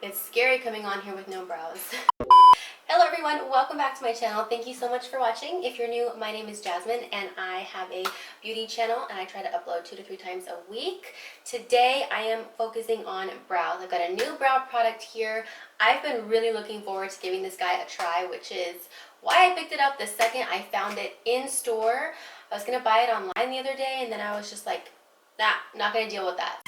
It's scary coming on here with no brows. Hello everyone, welcome back to my channel. Thank you so much for watching. If you're new, my name is Jasmine and I have a beauty channel and I try to upload 2 to 3 times a week. Today I am focusing on brows. I've got a new brow product here. I've been really looking forward to giving this guy a try, which is why I picked it up the second I found it in store. I was gonna buy it online the other day and then I was just like, nah, not gonna deal with that.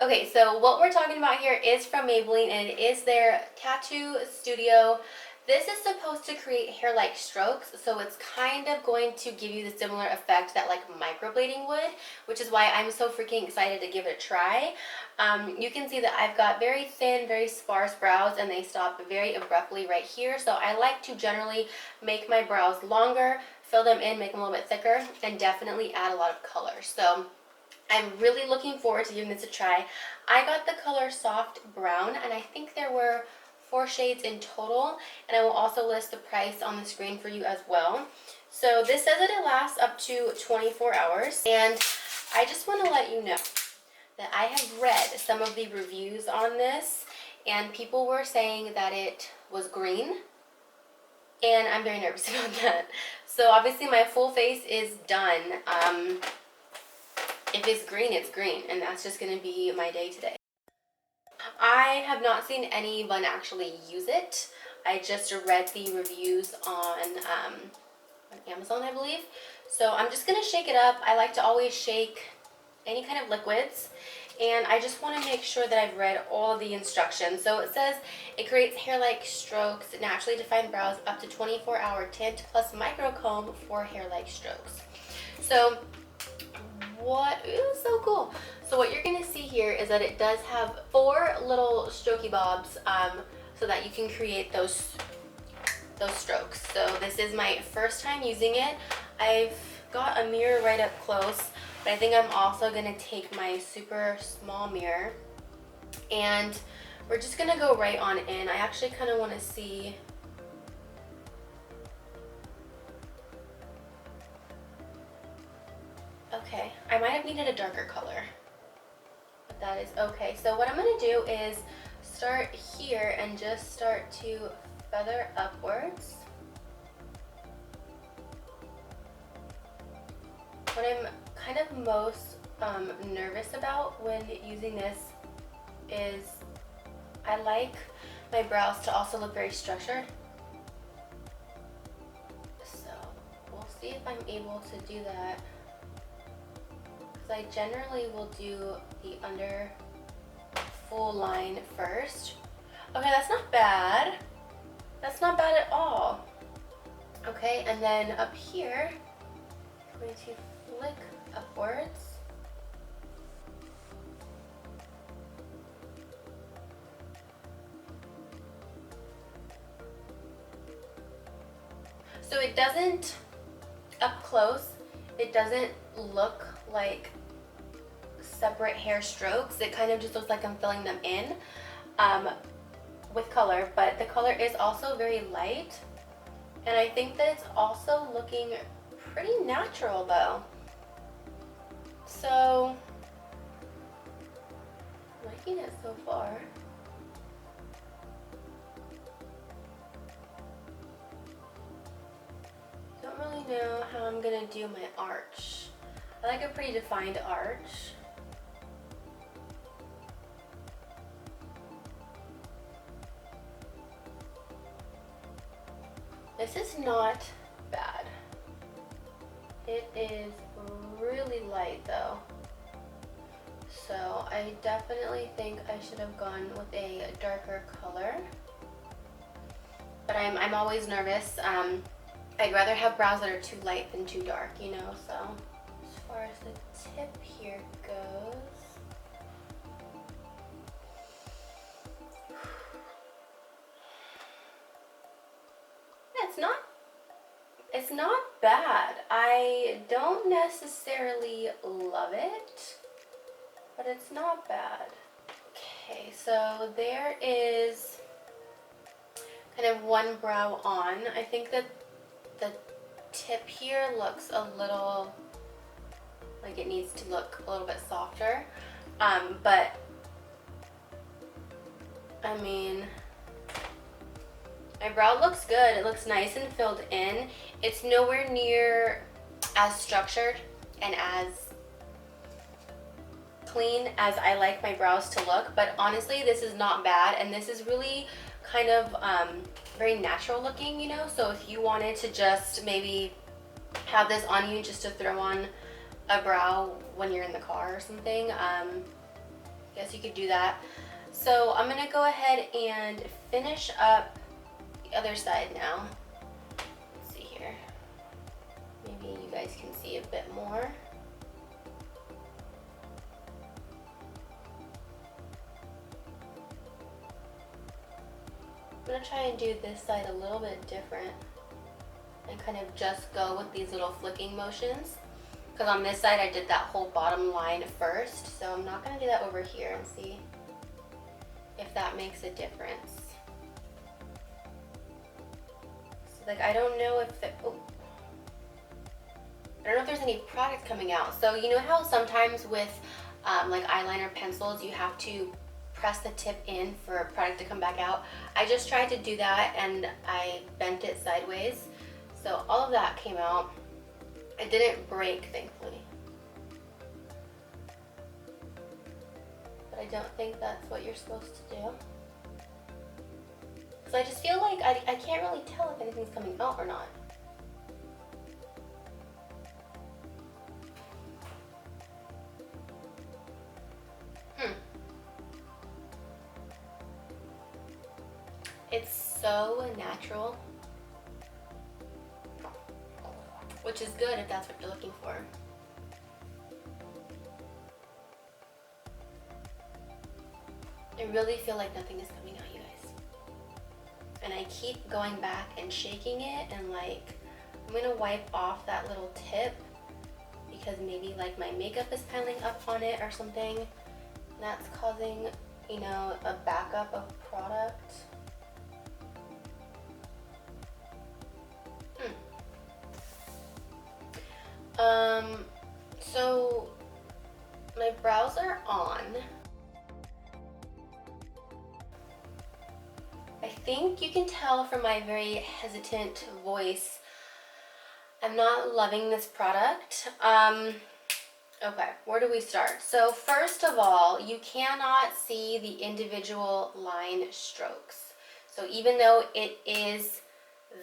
Okay, so what we're talking about here is from Maybelline and it is their Tattoo Studio. This is supposed to create hair-like strokes, so it's kind of going to give you the similar effect that like microblading would, which is why I'm so freaking excited to give it a try. You can see that I've got very thin, very sparse brows and they stop very abruptly right here. So I like to generally make my brows longer, fill them in, make them a little bit thicker, and definitely add a lot of color. So I'm really looking forward to giving this a try. I got the color Soft Brown and I think there were 4 shades in total, and I will also list the price on the screen for you as well. So this says that it lasts up to 24 hours, and I just want to let you know that I have read some of the reviews on this and people were saying that it was green, and I'm very nervous about that. So obviously my full face is done. If it's green, it's green, and that's just going to be my day today. I have not seen anyone actually use it. I just read the reviews on Amazon, I believe. So I'm just going to shake it up. I like to always shake any kind of liquids, and I just want to make sure that I've read all of the instructions. So it says it creates hair-like strokes, naturally defined brows, up to 24-hour tint plus micro comb for hair-like strokes. So so cool. So what you're gonna see here is that it does have 4 little strokey bobs, so that you can create those strokes. So this is my first time using it. I've got a mirror right up close, but I think I'm also gonna take my super small mirror and we're just gonna go right on in. I actually kind of want to see. Okay, I might have needed a darker color, but that is okay. So what I'm going to do is start here and just start to feather upwards. What I'm kind of most nervous about when using this is I like my brows to also look very structured. So we'll see if I'm able to do that. I generally will do the under full line first. Okay, that's not bad. That's not bad at all. Okay, and then up here, I'm going to flick upwards. So it doesn't, up close, it doesn't look like separate hair strokes. It kind of just looks like I'm filling them in with color, but the color is also very light, and I think that it's also looking pretty natural though. So I'm liking it so far. Don't really know how I'm gonna do my arch. I like a pretty defined arch. This is not bad. It is really light though. So I definitely think I should have gone with a darker color. But I'm always nervous. I'd rather have brows that are too light than too dark, you know, so. As far as the tip here goes, it's not bad. I don't necessarily love it, but it's not bad. Okay, so there is kind of one brow on. I think that the tip here looks a little like it needs to look a little bit softer, but I mean, my brow looks good. It looks nice and filled in. It's nowhere near as structured and as clean as I like my brows to look, but honestly, this is not bad, and this is really kind of very natural looking, you know. So if you wanted to just maybe have this on you just to throw on a brow when you're in the car or something, I guess you could do that. So I'm gonna go ahead and finish up the other side now. Let's see here. Maybe you guys can see a bit more. I'm gonna try and do this side a little bit different and kind of just go with these little flicking motions, because on this side I did that whole bottom line first, so I'm not gonna do that over here, and see if that makes a difference. So like, I don't know if I don't know if there's any product coming out. So you know how sometimes with like eyeliner pencils you have to press the tip in for product to come back out? I just tried to do that and I bent it sideways, so all of that came out. It didn't break, thankfully, but I don't think that's what you're supposed to do, because I just feel like I can't really tell if anything's coming out or not. It's so natural, which is good if that's what you're looking for. I really feel like nothing is coming out, you guys. And I keep going back and shaking it, and like, I'm gonna wipe off that little tip because maybe like my makeup is piling up on it or something. And that's causing, you know, a backup of product. So my brows are on. I think you can tell from my very hesitant voice, I'm not loving this product. Okay, where do we start? So first of all, you cannot see the individual line strokes. So even though it is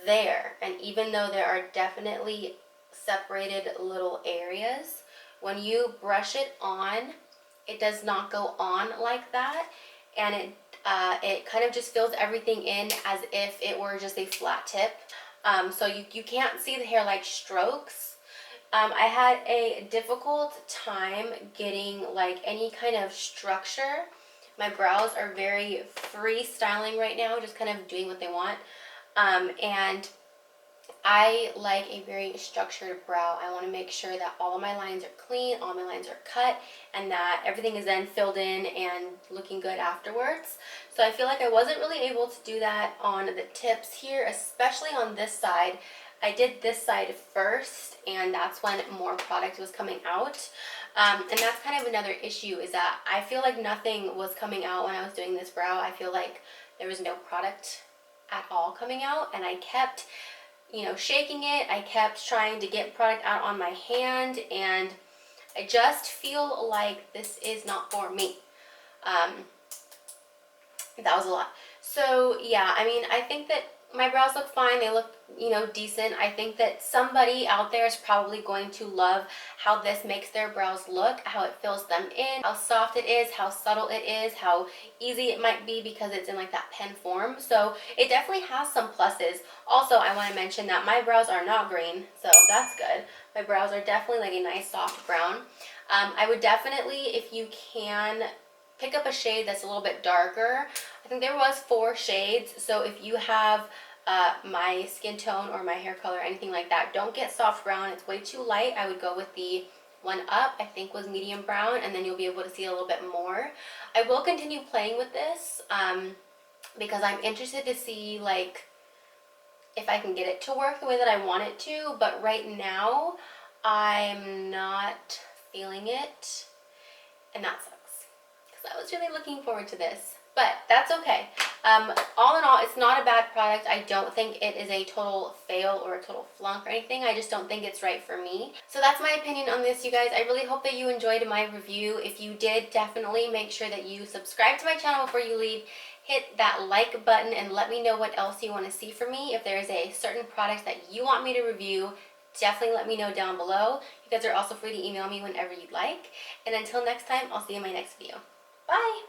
there, and even though there are definitely separated little areas, when you brush it on, it does not go on like that, and it kind of just fills everything in as if it were just a flat tip. So you can't see the hair-like strokes. I had a difficult time getting like any kind of structure. My brows are very freestyling right now, just kind of doing what they want. And I like a very structured brow. I want to make sure that all of my lines are clean, all my lines are cut, and that everything is then filled in and looking good afterwards. So I feel like I wasn't really able to do that on the tips here, especially on this side. I did this side first, and that's when more product was coming out. And that's kind of another issue, is that I feel like nothing was coming out when I was doing this brow. I feel like there was no product at all coming out, and I kept, you know, shaking it. I kept trying to get product out on my hand, and I just feel like this is not for me. That was a lot. So yeah, I mean, I think that my brows look fine. They look, you know, decent. I think that somebody out there is probably going to love how this makes their brows look, how it fills them in, how soft it is, how subtle it is, how easy it might be because it's in like that pen form. So it definitely has some pluses. Also, I want to mention that my brows are not green, so that's good. My brows are definitely like a nice soft brown. I would definitely, if you can, pick up a shade that's a little bit darker. I think there was 4 shades, so if you have my skin tone or my hair color, anything like that, don't get soft brown. It's way too light. I would go with the one up, I think was medium brown, and then you'll be able to see a little bit more. I will continue playing with this because I'm interested to see like if I can get it to work the way that I want it to, but right now I'm not feeling it, and that sucks because I was really looking forward to this. but that's okay. All in all, it's not a bad product. I don't think it is a total fail or a total flunk or anything. I just don't think it's right for me. So that's my opinion on this, you guys. I really hope that you enjoyed my review. If you did, definitely make sure that you subscribe to my channel before you leave. Hit that like button and let me know what else you want to see from me. If there's a certain product that you want me to review, definitely let me know down below. You guys are also free to email me whenever you'd like. And until next time, I'll see you in my next video. Bye!